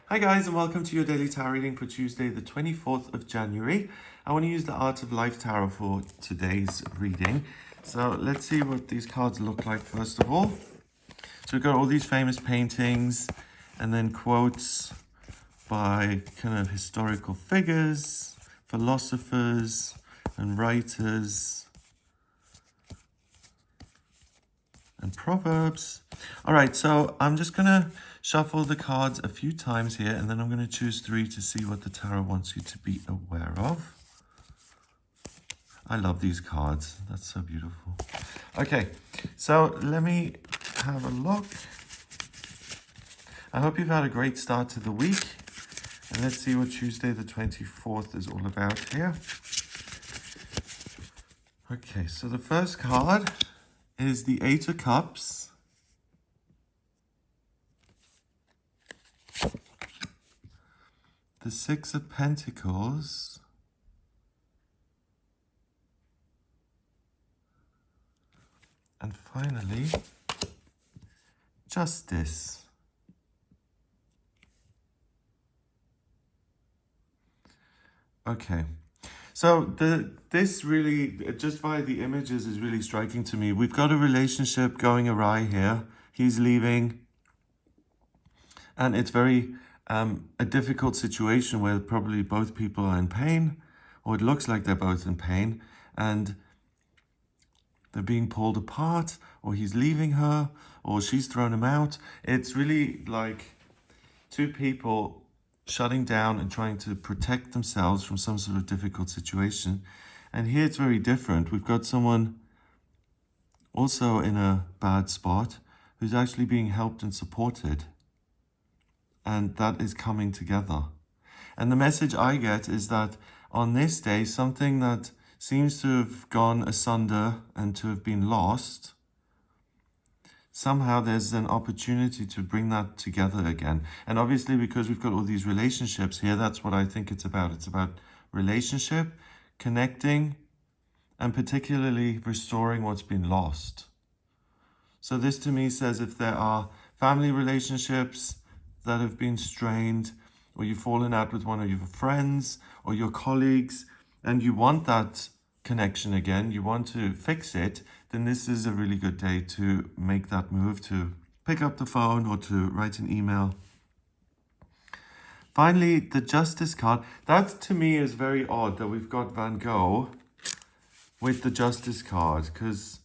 Hi guys, and welcome to your daily tarot reading for Tuesday the 24th of January. I want to use the Art of Life Tarot for today's reading. So let's see what these cards look like first of all. So we've got all these famous paintings and then quotes by kind of historical figures, philosophers and writers and proverbs. All right, so I'm just going to shuffle the cards a few times here, and then I'm going to choose three to see what the tarot wants you to be aware of. I love these cards. That's so beautiful. Okay, so let me have a look. I hope you've had a great start to the week. And let's see what Tuesday the 24th is all about here. Okay, so the first card is the Eight of Cups. The Six of Pentacles. And finally, Justice. Okay, so this really, just by the images, is really striking to me. We've got a relationship going awry here. He's leaving. And it's very a difficult situation where probably both people are in pain, or it looks like they're both in pain, and they're being pulled apart, or he's leaving her, or she's thrown him out. It's really like two people shutting down and trying to protect themselves from some sort of difficult situation. And here it's very different. We've got someone also in a bad spot who's actually being helped and supported. And that is coming together. And the message I get is that on this day, something that seems to have gone asunder and to have been lost, somehow there's an opportunity to bring that together again. And obviously, because we've got all these relationships here, that's what I think it's about. It's about relationship, connecting, and particularly restoring what's been lost. So this to me says if there are family relationships that have been strained, or you've fallen out with one of your friends or your colleagues, and you want that connection again, you want to fix it, then this is a really good day to make that move, to pick up the phone or to write an email. Finally, the Justice card. That to me is very odd that we've got Van Gogh with the Justice card, because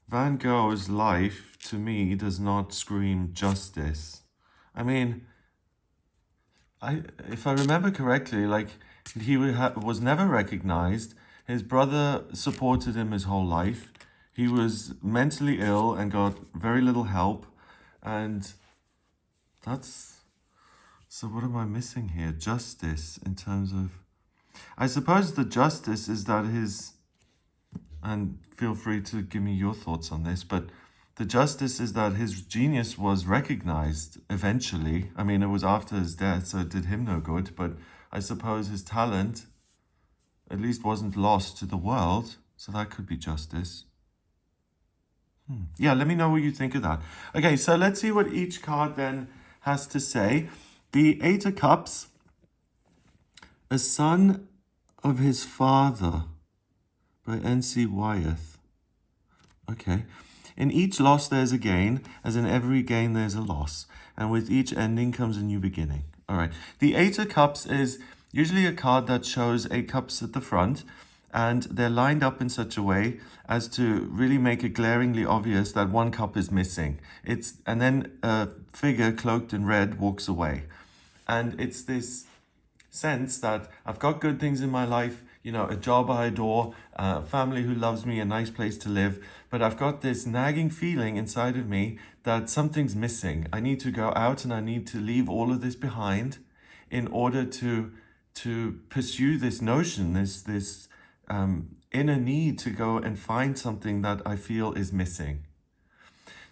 Van Gogh's life to me does not scream justice. I mean, if I remember correctly, like he was never recognized. His brother supported him his whole life. He was mentally ill and got very little help. And that's... So what am I missing here? Justice in terms of... I suppose the justice is that his... And feel free to give me your thoughts on this, but the justice is that his genius was recognized eventually. I mean, it was after his death, so it did him no good, but I suppose his talent at least wasn't lost to the world, so that could be justice. Yeah, let me know what you think of that. Okay, so let's see what each card then has to say. The Eight of Cups, a son of his father by N.C. Wyeth. Okay. In each loss there's a gain, as in every gain there's a loss. And with each ending comes a new beginning. All right. The Eight of Cups is usually a card that shows 8 cups at the front, and they're lined up in such a way as to really make it glaringly obvious that one cup is missing. And then a figure cloaked in red walks away. And it's this sense that I've got good things in my life, you know, a job I adore, a family who loves me, a nice place to live, but I've got this nagging feeling inside of me that something's missing. I need to go out and I need to leave all of this behind in order to pursue this notion, this inner need to go and find something that I feel is missing.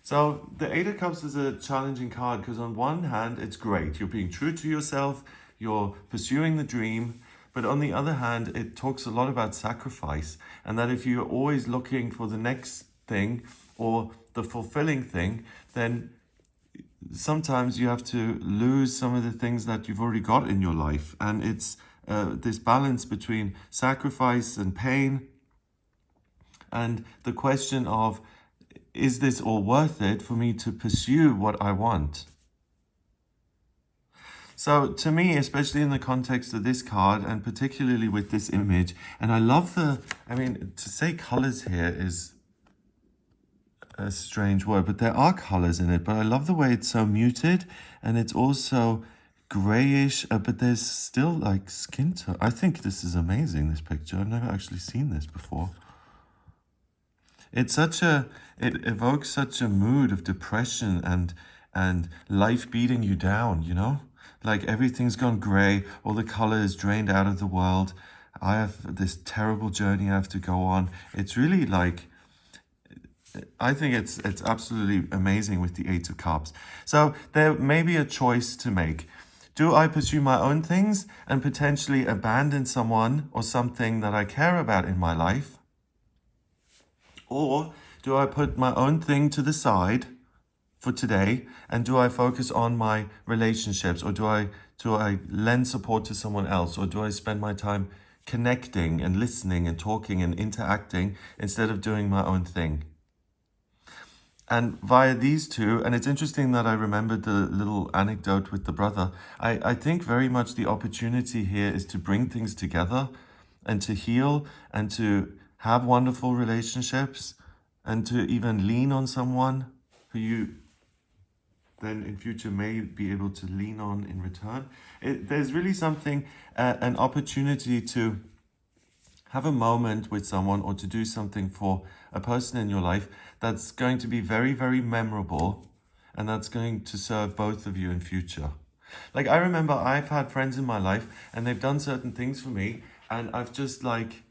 So the Eight of Cups is a challenging card because on one hand, it's great. You're being true to yourself, you're pursuing the dream, but on the other hand, it talks a lot about sacrifice, and that if you're always looking for the next thing or the fulfilling thing, then sometimes you have to lose some of the things that you've already got in your life. And it's this balance between sacrifice and pain, and the question of, is this all worth it for me to pursue what I want? So to me, especially in the context of this card, and particularly with this image, and I love to say colors here is a strange word, but there are colors in it. But I love the way it's so muted, and it's also grayish, but there's still like skin tone. I think this is amazing, this picture. I've never actually seen this before. It evokes such a mood of depression and life beating you down, you know? Like everything's gone gray, all the color is drained out of the world. I have this terrible journey I have to go on. It's really like, I think it's absolutely amazing with the Eight of Cups. So there may be a choice to make. Do I pursue my own things and potentially abandon someone or something that I care about in my life? Or do I put my own thing to the side for today, and do I focus on my relationships, or do I lend support to someone else, or do I spend my time connecting and listening and talking and interacting instead of doing my own thing? And via these two, and it's interesting that I remembered the little anecdote with the brother, I think very much the opportunity here is to bring things together and to heal and to have wonderful relationships and to even lean on someone who you then in future may be able to lean on in return. There's really something, an opportunity to have a moment with someone or to do something for a person in your life that's going to be very, very memorable, and that's going to serve both of you in future. Like, I remember I've had friends in my life and they've done certain things for me, and I've just like,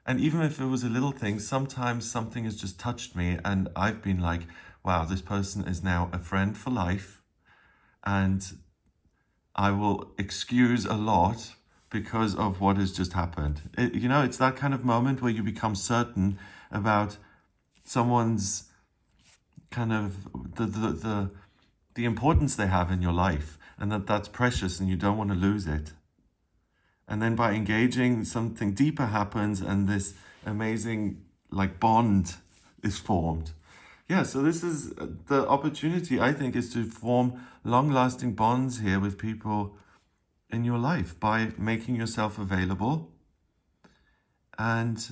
and even if it was a little thing, sometimes something has just touched me and I've been like, wow, this person is now a friend for life, and I will excuse a lot because of what has just happened. It's that kind of moment where you become certain about someone's kind of the importance they have in your life, and that's precious and you don't want to lose it. And then by engaging, something deeper happens and this amazing like bond is formed. Yeah, so this is the opportunity, I think, is to form long-lasting bonds here with people in your life by making yourself available. And,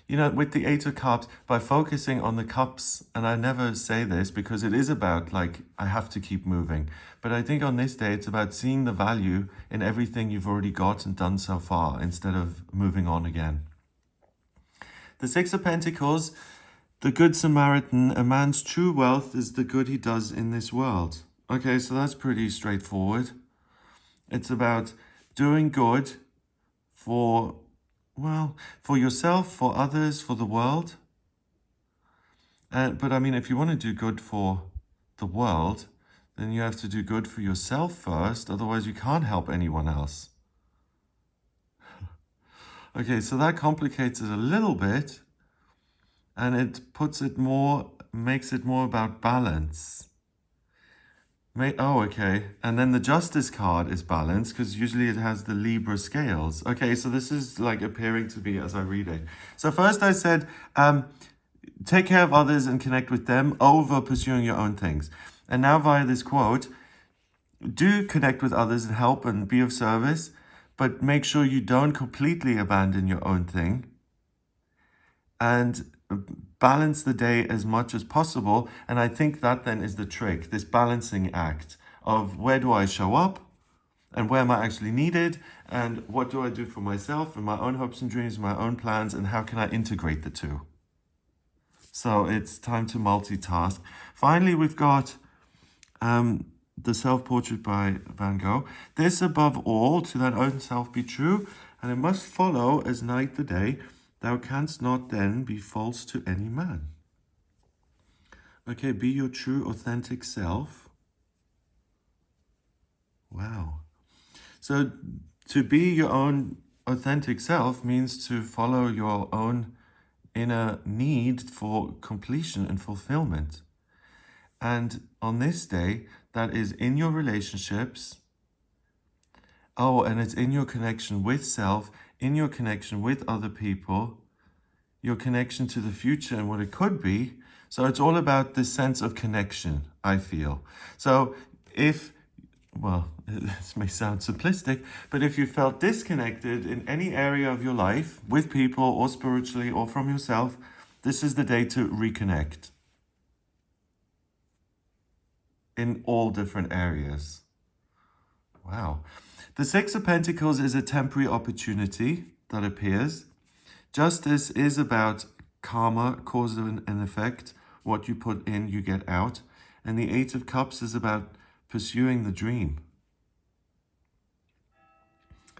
with the Eight of Cups, by focusing on the cups, and I never say this because it is about, like, I have to keep moving. But I think on this day, it's about seeing the value in everything you've already got and done so far instead of moving on again. The Six of Pentacles, the Good Samaritan, a man's true wealth is the good he does in this world. Okay, so that's pretty straightforward. It's about doing good for yourself, for others, for the world. But I mean, if you want to do good for the world, then you have to do good for yourself first. Otherwise, you can't help anyone else. Okay, so that complicates it a little bit, and it makes it more about balance. Okay, and then the Justice card is balance, because usually it has the Libra scales. Okay, so this is like appearing to be as I read it. So first I said, take care of others and connect with them over pursuing your own things. And now via this quote, do connect with others and help and be of service, but make sure you don't completely abandon your own thing. And balance the day as much as possible. And I think that then is the trick, this balancing act of where do I show up and where am I actually needed, and what do I do for myself and my own hopes and dreams, my own plans, and how can I integrate the two? So it's time to multitask. Finally, we've got the self-portrait by Van Gogh. This above all, to thine own self be true, and it must follow as night the day. Thou canst not then be false to any man. Okay, be your true, authentic self. Wow. So to be your own authentic self means to follow your own inner need for completion and fulfillment. And on this day, that is in your relationships. Oh, and it's in your connection with self, in your connection with other people, your connection to the future and what it could be. So it's all about this sense of connection, I feel. So well, this may sound simplistic, but if you felt disconnected in any area of your life, with people or spiritually or from yourself, this is the day to reconnect in all different areas. Wow. The Six of Pentacles is a temporary opportunity that appears. Justice is about karma, cause and effect. What you put in, you get out. And the Eight of Cups is about pursuing the dream.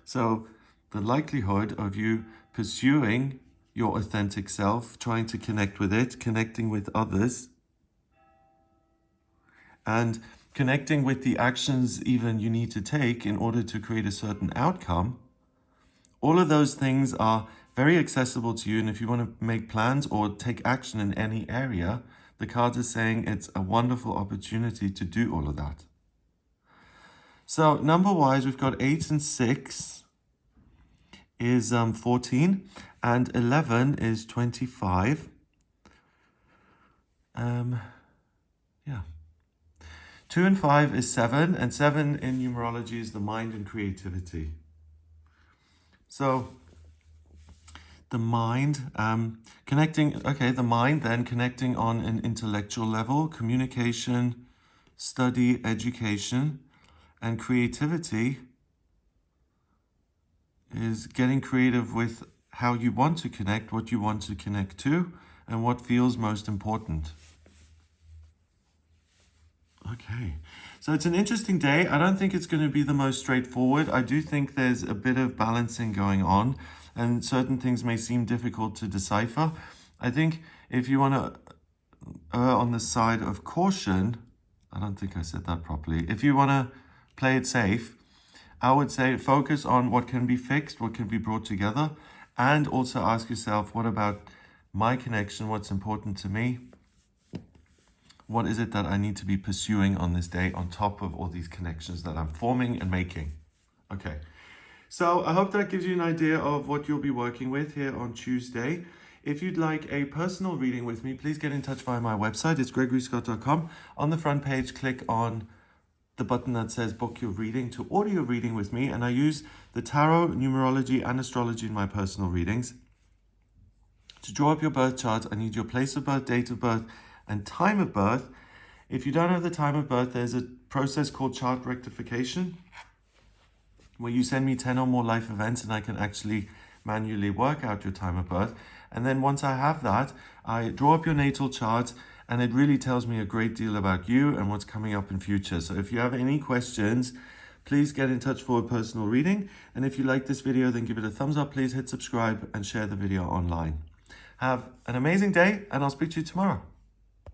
So the likelihood of you pursuing your authentic self, trying to connect with it, connecting with others, and connecting with the actions even you need to take in order to create a certain outcome, all of those things are very accessible to you. And if you want to make plans or take action in any area, the card is saying it's a wonderful opportunity to do all of that. So number-wise, we've got 8 and 6 is 14, and 11 is 25. Yeah. 2 and 5 is 7, and 7 in numerology is the mind and creativity. So the mind, the mind then connecting on an intellectual level, communication, study, education, and creativity is getting creative with how you want to connect, what you want to connect to, and what feels most important. Okay, so it's an interesting day. I don't think it's going to be the most straightforward. I do think there's a bit of balancing going on, and certain things may seem difficult to decipher. I think if you want to err on the side of caution, I don't think I said that properly. If you want to play it safe, I would say focus on what can be fixed, what can be brought together, and also ask yourself, what about my connection? What's important to me? What is it that I need to be pursuing on this day on top of all these connections that I'm forming and making? Okay, so I hope that gives you an idea of what you'll be working with here on Tuesday. If you'd like a personal reading with me, please get in touch via my website. It's gregoryscott.com. On the front page, click on the button that says book your reading to order your reading with me. And I use the tarot, numerology, and astrology in my personal readings. To draw up your birth chart, I need your place of birth, date of birth, and time of birth. If you don't have the time of birth, there's a process called chart rectification, where you send me 10 or more life events and I can actually manually work out your time of birth. And then once I have that, I draw up your natal chart, and it really tells me a great deal about you and what's coming up in future. So if you have any questions, please get in touch for a personal reading. And if you like this video, then give it a thumbs up, please hit subscribe and share the video online. Have an amazing day, and I'll speak to you tomorrow.